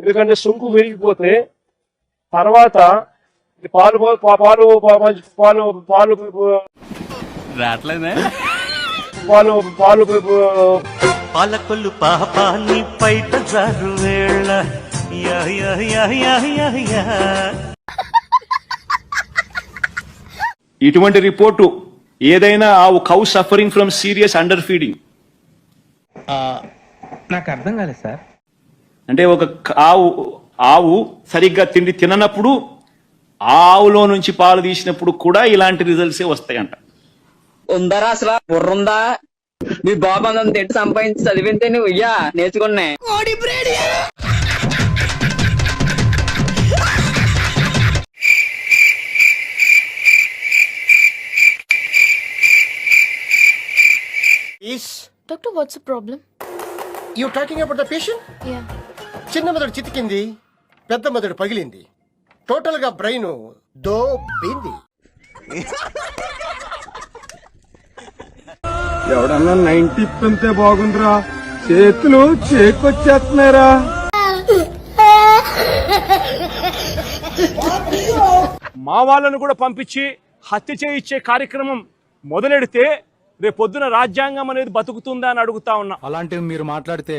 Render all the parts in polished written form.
ఎందుకంటే సుంకు విరిగిపోతే తర్వాత పాలు పాలు పాలు పాలు రాట్లేదే పాలు పాలు పాలకొల్లు పాపాన్ని పైట జారు వేళ ఇటువంటి రిపోర్టు ఏదైనా ఆవు cow suffering from serious under feeding నాకు అర్థం కాలేదు సార్. అంటే ఒక ఆవు సరిగ్గా తిండి తిననప్పుడు ఆవులో నుంచి పాలు తీసినప్పుడు కూడా ఇలాంటి రిజల్ట్సే వస్తాయంట. ఉందరా అసలు బుర్రుందా? మీ బాబు అంత తిట్టి సంపాదించి చదివితే నువ్వు ఇయ్యా నేర్చుకున్నా. Doctor, what's the problem? You talking about the patient? Yeah. చిన్న మెదడు చితికింది, పెద్ద మెదడు పగిలింది, టోటల్ గా బ్రెయిన్ దోబింది. ఎవడన్నా 90 అంతే బాగుందిరా, చేతులు చేకొచ్చేస్తున్నారా. మా వాళ్ళను కూడా పంపించి హత్య చేయించే కార్యక్రమం మొదలెడితే రేపొద్దున రాజ్యాంగం అనేది బతుకుతుందా అని అడుగుతా ఉన్నా. అలాంటివి మీరు మాట్లాడితే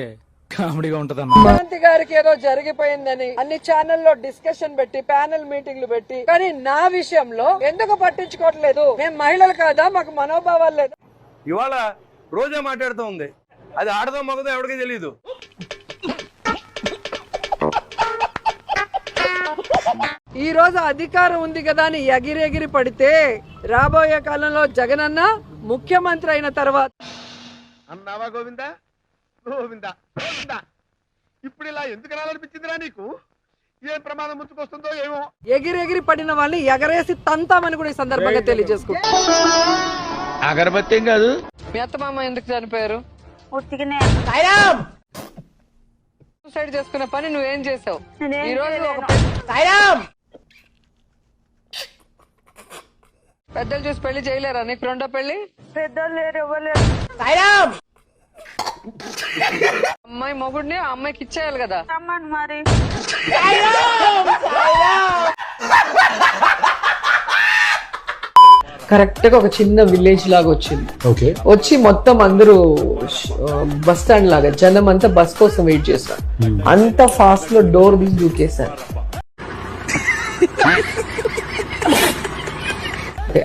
కామెడీగా ఉంటదన్న. ముఖ్యమంత్రి గారికి ఏదో జరిగిపోయిందని అన్ని ఛానల్లో డిస్కషన్ పెట్టి ప్యానెల్ మీటింగ్లు పెట్టి, కానీ నా విషయంలో ఎందుకు పట్టించుకోవట్లేదు? మేము మహిళలు కాదా? మాకు మనోభావాలు లేదు? ఇవాళ రోజా మాట్లాడుతూ ఉంది, అది ఆడదో మగదో ఎవరికీ తెలియదు. ఈ రోజు అధికారం ఉంది కదా అని ఎగిరెగిరి పడితే రాబోయే కాలంలో జగనన్న ముఖ్యమంత్రి అయిన తర్వాత అన్నావా గోవిందా? గోవిందా గోవిందా, ఇప్పుడు ఇలా ఎందుకు రాలనిపించిందిరా నీకు? ఏం ప్రమాదం ముంచుకొస్తుందో ఏమో. ఎగిరెగిరి పడిన వాళ్ళని ఎగరేసి తంతామని కూడా ఈ సందర్భంగా తెలియజేసుకుంటా. అగరబత్తి ఏం కాదు. మీ అత్తమామ ఎందుకు చనిపోయారు? సూసైడ్ చేసుకునే పని నువ్వేం చేసావు? ఈ రోజు పెద్దలు చూసి పెళ్లి చేయలేరా? నీకు రెండో పెళ్లి? పెద్దలు లేరు, ఇవ్వలేరు. అమ్మాయి మొగుడిని ఆ అమ్మాయికి ఇచ్చేయాలి కదా. మరి కరెక్ట్ గా ఒక చిన్న విలేజ్ లాగా వచ్చింది. వచ్చి మొత్తం అందరూ బస్ స్టాండ్ లాగా జనం అంతా బస్ కోసం వెయిట్ చేశారు. అంత ఫాస్ట్ లో డోర్ తీసి దూకేశారు.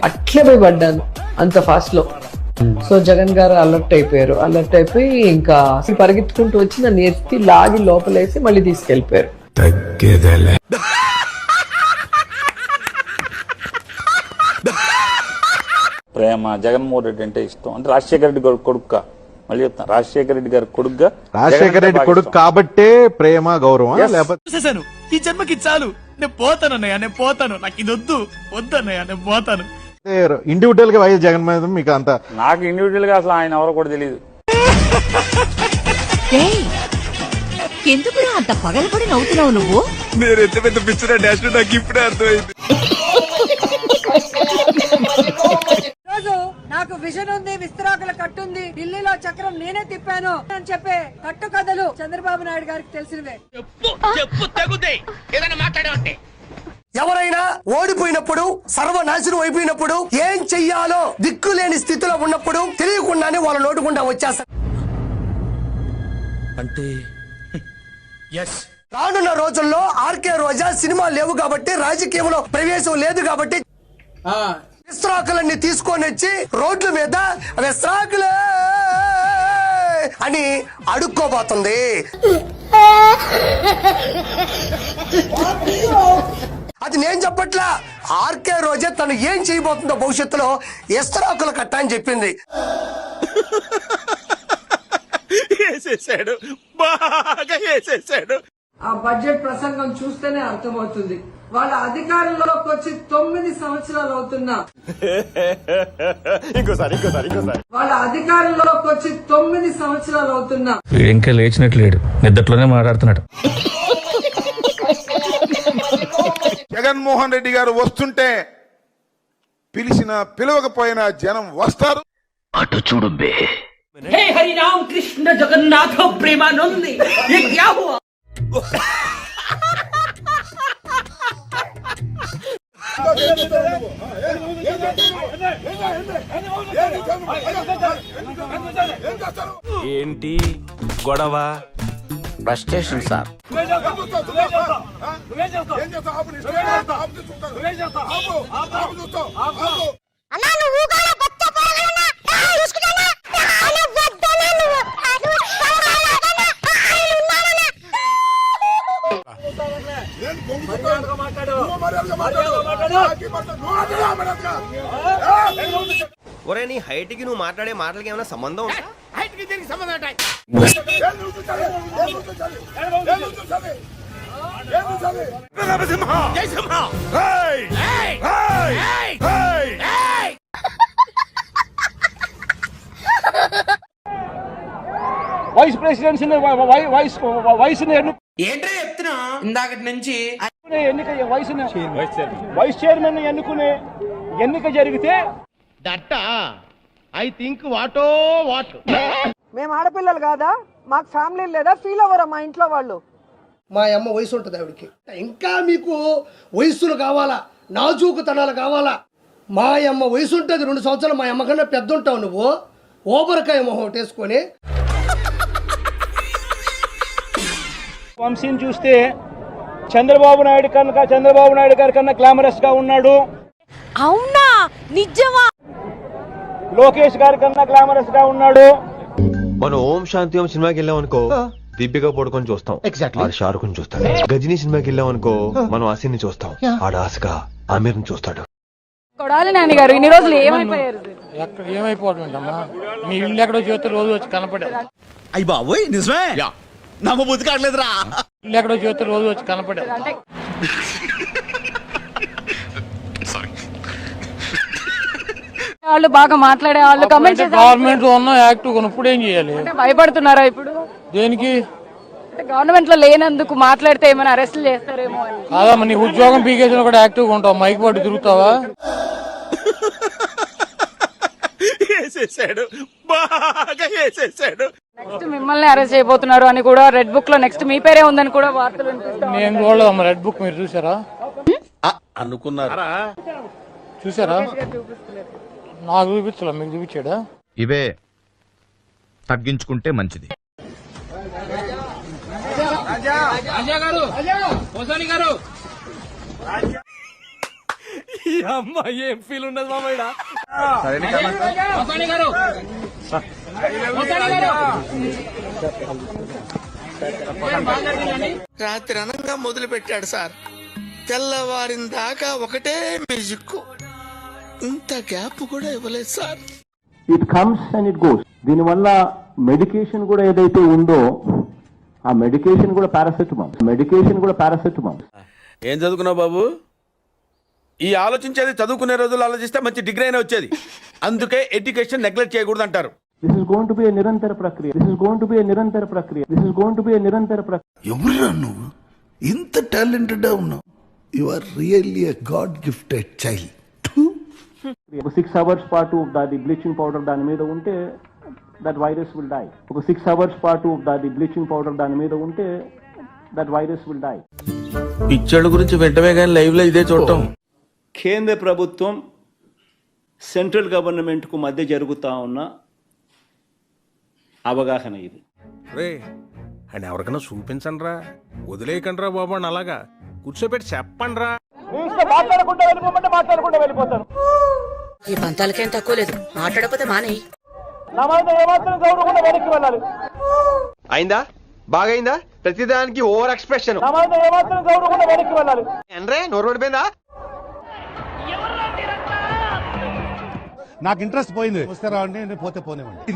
అట్లే పోయి పడ్డాను అంత ఫాస్ట్ లో. సో జగన్ గారు అలర్ట్ అయిపోయారు. అలర్ట్ అయిపోయి ఇంకా పరిగెత్తుకుంటూ వచ్చి నన్ను ఎత్తి లాగి లోపలేసి మళ్ళీ తీసుకెళ్లిపోయారు. ప్రేమ జగన్మోహన్ రెడ్డి అంటే ఇష్టం. అంటే రాజశేఖర రెడ్డి గారి కొడుకు, మళ్ళీ చెప్తాను, రాజశేఖర రెడ్డి గారి కొడుకుగా, రాజశేఖర రెడ్డి కొడుకు కాబట్టే ప్రేమ గౌరవం. చూసేసాను, ఈ జన్మకి చాలు, నేను పోతానన్నయ్య, నేను పోతాను, నాకు ఇది వద్దు వద్దన్నయ్య, నేను పోతాను. ఇండివిజువల్ గా వైఎస్ జగన్ మీద మీకు అంత? నాకు ఇండివిజువల్ గా అసలు ఆయన ఎవరో కూడా తెలియదు. ఎందుకు అంత పగలపడి నవ్వుతున్నావు నువ్వు? నేను ఎంత పెద్ద పిచ్చిన డాష్ నాకు ఇప్పుడే అర్థమైంది. రోజు నాకు విజన్ ఉంది, విస్తరాకుల కట్టుంది, ఢిల్లీలో చక్రం నేనే తిప్పాను అని చెప్పే కట్టు కథలు చంద్రబాబు నాయుడు గారికి తెలిసినవే. ఎవరైనా ఓడిపోయినప్పుడు, సర్వనాశనం అయిపోయినప్పుడు, ఏం చెయ్యాలో దిక్కులేని స్థితిలో ఉన్నప్పుడు తెలియకుండానే వాళ్ళ నోటుకుండా వచ్చేస్తారు. అంటే రానున్న రోజుల్లో ఆర్కే రోజా సినిమా లేవు కాబట్టి, రాజకీయంలో ప్రవేశం లేదు కాబట్టి విస్తరాకులన్నీ తీసుకొని వచ్చి రోడ్ల మీద విస్తరాకులే అని అడుక్కోబోతుంది. అది నేను చెప్పట్లా, ఆర్కే రోజా తను ఏం చేయబోతుందో భవిష్యత్తులో విస్తరాకుల కట్ట అని చెప్పింది. వేసేసాడు, బాగా వేసేసాడు. ఆ బడ్జెట్ ప్రసంగం చూస్తేనే అర్థమవుతుంది. వాళ్ళ అధికారంలోకి వచ్చి 9 సంవత్సరాలు అవుతున్నా, వాళ్ళ అధికారంలోకి వచ్చి 9 సంవత్సరాలు అవుతున్నా ఇంకా లేచినట్లేడు, నిద్రలోనే మాట్లాడుతున్నాడు. జగన్మోహన్ రెడ్డి గారు వస్తుంటే పిలవకపోయినా జనం వస్తారు. అటు చూడు బే. హే హరి రామ కృష్ణ జగన్నాథ ప్రేమానంది, ये क्या हुआ? ఏంటి గొడవ? Bus station sir. ఒరే నీ హైట్ కి నువ్వు మాట్లాడే మాటలకి ఏమైనా సంబంధం ఉందా? వైస్ ప్రెసిడెన్సీ వయసుని ఏంటో చెప్తున్నా ఇందాకటి నుంచి. ఎన్నిక వైస్ చైర్మన్ ఎన్నుకునే ఎన్నిక జరిగితే మేము ఆడపిల్లలు కాదా? మాకు ఫ్యామిలీ లేదా? ఫీల్ అవ్వరా మా ఇంట్లో వాళ్ళు? మా అమ్మ వయసు ఉంటుంది ఆవిడకి. ఇంకా మీకు వయస్సులు కావాలా, నాజూకుతనాలు కావాలా? మా అమ్మ వయసు ఉంటుంది 2 సంవత్సరాలు. మా అమ్మ కన్నా పెద్ద ఉంటావు నువ్వు. ఓబరకాయ మొహం వేసుకొని వంశీని చూస్తే చంద్రబాబు నాయుడు గారి కన్నా గ్లామరస్ గా ఉన్నాడు. అవునా? నిజమా? లోకేష్ గారి కన్నా గ్లామరస్ గా ఉన్నాడు. మనం ఓం శాంతి ఓం సినిమాకి వెళ్ళాం అనుకో, దీపిక పడుకొని చూస్తాం, ఆడు షారుఖ్ ని చూస్తాడు. గజనీ సినిమాకి వెళ్ళాం అనుకో, మనం అసిన్ ని చూస్తాం, ఆడు ఆశగా ఆమీర్ ని చూస్తాడు. కొడాలి నాని గారు ఇన్ని రోజులు ఏమైపోయారు? ఏమైపోతుందమ్మా, మీ ఇల్లు ఎక్కడో చేస్తే రోజు వచ్చి కనపడారు. అయ్యి బాబోయ్ నిజమే, నమ్మ బుద్ధి కావట్లేదురా. ఇల్లు ఎక్కడో చేస్తే రోజు వచ్చి కనపడారు. వాళ్ళు బాగా మాట్లాడే వాళ్ళు కమెంట్ గవర్నమెంట్ లో ఉన్న యాక్టివ్ ఇప్పుడు ఏం చేయాలి? భయపడుతున్నారా ఇప్పుడు? దేనికి? గవర్నమెంట్ లో లేనందుకు మాట్లాడితే ఏమైనా అరెస్టులు చేస్తారేమో అని. కాదమ్మా, నీ ఉద్యోగం పీకేసిన కూడా యాక్టివ్ గా ఉంటావు, మైక్ పట్టు తిరుగుతావా? నెక్స్ట్ మిమ్మల్ని అరెస్ట్ చేయబోతున్నారు అని కూడా రెడ్ బుక్ లో నెక్స్ట్ మీ పేరే ఉందని కూడా వార్తలు వినిపిస్తాయి. నేను చూడలేదమ్మా రెడ్ బుక్, మీరు చూసారా? చూసారా? నాకు చూపించలే, మీకు చూపించాడా? ఇవే తగ్గించుకుంటే మంచిది. ఏం ఫీల్ ఉన్నది మామయ్య? రాత్రి అనంగా మొదలు పెట్టాడు సార్, తెల్లవారిన దాకా ఒకటే మ్యూజిక్. ఇంత గ్యాప్ కూడా ఇవ్వలేదు sir. It comes and it goes. దీనివల్ల మెడికేషన్ కూడా ఏదైతే ఉందో ఆ మెడికేషన్ కూడా పారాసెటమాల్. ఏం చదువుకున్నావు బాబు? ఈ ఆలోచించేది చదువుకునే రోజులు ఆలోచిస్తే మంచి డిగ్రీ అయినా వచ్చేది. అందుకే ఎడ్యుకేషన్ నెగ్లెక్ట్ చేయకూడదు అంటారు. This is going to be a నిరంతర ప్రక్రియ. ఎవరురా నువ్వు? ఇంత టాలెంటెడ్ ఉన్నావు. You are really a god gifted child. 6 hours పాటు దాని బ్లీచింగ్ పౌడర్ దాని మీద ఉంటే that virus will die. 6 hours పాటు దాని బ్లీచింగ్ పౌడర్ దాని మీద ఉంటే దట్ వైరస్ విల్ డై. పిక్చర్ల గురించి వెంటనే కానీ లైవ్ లో ఇదే చూడటం. కేంద్ర ప్రభుత్వం సెంట్రల్ గవర్నమెంట్ కు మధ్య జరుగుతా ఉన్న అవగాహన ఇది. అని ఎవరికైనా చూపించండి రా, వదిలేయకండి రా బాబు అని అలాగా కూర్చోబెట్టి చెప్పండి రా. మాట్లాడుకుంటూ వెళ్ళిపోతాను. ఈ పంతాలకేం తక్కువ లేదు, మాట్లాడకపోతే మానే. నా మీద ఏమాత్రం గౌరవం వెనక్కి వెళ్ళాలి. అయిందా? బాగైందా? ప్రతిదానికి ఓవర్ ఎక్స్ప్రెషన్. నా మీద ఏమాత్రం గౌరవం వెనక్కి వెళ్ళాలి. అంటే నోరు పడిపోయిందా? నాకు ఇంట్రెస్ట్ పోయింది. వస్తే రావండి, పోతే పోనేవండి.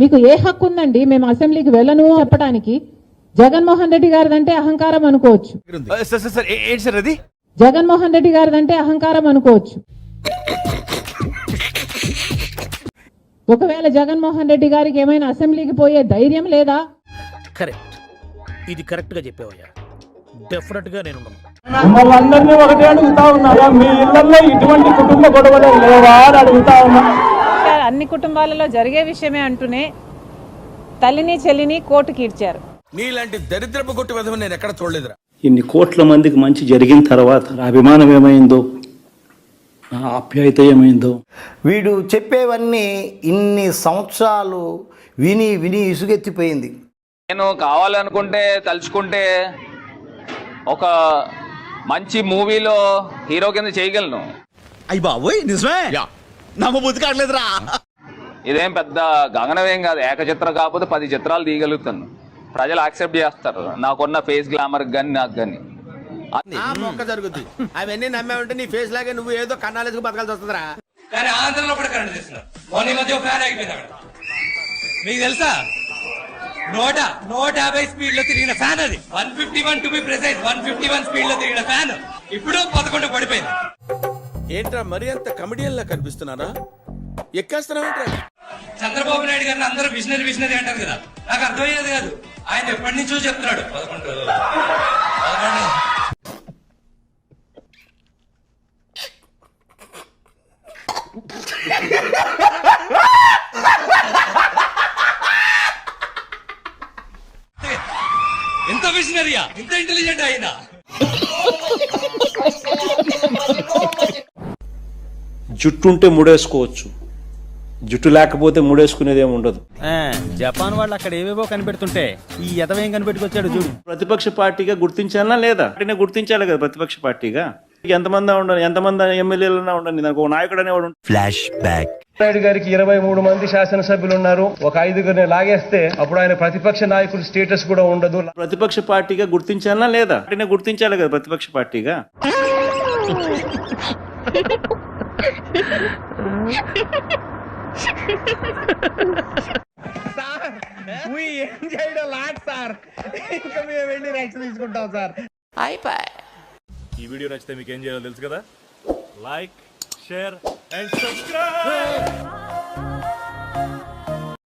మీకు ఏ హక్కు ఉందండి మేము అసెంబ్లీకి వెళ్ళను చెప్పడానికి? జగన్మోహన్ రెడ్డి గారిదంటే అహంకారం అనుకోవచ్చు. జగన్మోహన్ రెడ్డి గారిదంటే అహంకారం అనుకోవచ్చు. ఒకవేళ జగన్మోహన్ రెడ్డి గారికి ఏమైనా అసెంబ్లీకి పోయే ధైర్యం లేదా? కరెక్ట్, ఇది కరెక్ట్ గా చెప్పావయ్యా. డెఫినెట్ గా నేను మమ్మల్ని అందరినీ ఒకటే అడుగుతా ఉన్నారా, మీ ఇళ్లలో ఇటువంటి కుటుంబ గొడవలు లేవా అని అడుగుతా ఉన్నా. అన్ని కుటుంబాలలో జరిగే విషయమే అంటూనే తల్లిని చెల్లిని కోర్టుకి ఇడ్చారు. నీలాంటి దరిద్రపు కొట్టు విధం నేను ఎక్కడ చూడలేదురా. ఇన్ని కోట్ల మందికి మంచి జరిగిన తర్వాత నా అభిమానం ఏమైందో, నా ఆప్యాయత ఏమైందో. వీడు చెప్పేవన్నీ ఇన్ని సంవత్సరాలు విని విని ఇసుగెత్తిపోయింది. నేను కావాలనుకుంటే తలుచుకుంటే ఒక మంచి మూవీలో హీరో కింద చేయగలను. అయ్యి బాబోయ్ నిజమే నమ్మబుద్ధి కావట్లేదురా. ఇదేం పెద్ద గగనమేం కాదు. ఏకచిత్ర కాకపోతే 10 చిత్రాలు తీయగలుగుతాను. ప్రజలు యాక్సెప్ట్ చేస్తారు నాకున్న ఫేస్ గ్లామర్ కానీ నాకు కానీ. మొక్క జరుగుద్ది. అవన్నీ నమ్మే ఉంటే నీ ఫేస్ లాగే నువ్వు ఏదో కన్నాలేసుకు బతకాల్సి వస్తుందిరా. కానీ ఆంధ్రలో కూడా కరెంట్ చేస్తున్నారు. మొన్న మధ్య ఫ్యాన్ అయిపోయింది అక్కడ. మీకు తెలుసా 150 స్పీడ్ లో తిరిగిన ఫ్యాన్ అది. 151 టు బి ప్రిసైజ్ 151 స్పీడ్ లో తిరిగిన ఫ్యాన్ ఇప్పుడు 11 పడిపోయింది. ఏంట్రా మరి అంత కమెడియన్ లా కనిపిస్తున్నారా? ఎక్కేస్తున్నావేంట్రా? చంద్రబాబు నాయుడు గారిని అందరూ విషనరీ అంటారు కదా, నాకు అర్థమయ్యేది కాదు. ఆయన ఎప్పటి నుంచో చెప్తున్నాడు 11 రోజులు. ఎంత విషనరీయా, ఇంత ఇంటెలిజెంట్ అయినా. జుట్టు ఉంటే ముడేసుకోవచ్చు, జుట్టు లేకపోతే ముడేసుకునేది ఏమి ఉండదు. జపాన్ వాళ్ళు అక్కడ ఏవేవో కనిపెడుతుంటే ఈ ఎదవేం కనిపెట్టుకొచ్చాడు చూడు. ప్రతిపక్ష పార్టీగా గుర్తించాలా లేదా? అంటే గుర్తించాలి కదా ప్రతిపక్ష పార్టీగా. ఎంతమంది ఉండని, ఎంతమంది ఎమ్మెల్యేలన్నా ఉండని, నాకు ఒక నాయకుడు అనేవాడు. Flash back. నాయుడు గారికి 23 మంది శాసనసభ్యులు ఉన్నారు. ఒక 5గురిని లాగేస్తే అప్పుడు ఆయన ప్రతిపక్ష నాయకుడు స్టేటస్ కూడా ఉండదు. ప్రతిపక్ష పార్టీగా గుర్తించాలా లేదా? అంటే గుర్తించాలి కదా ప్రతిపక్ష పార్టీగా. ఏం చేయడం లాట్ సార్, ఇంకా మేము వెళ్ళి యాక్షన్ తీసుకుంటాం సార్. ఈ వీడియో నచ్చితే మీకు ఏం చేయాలో తెలుసు కదా. Like, share and subscribe.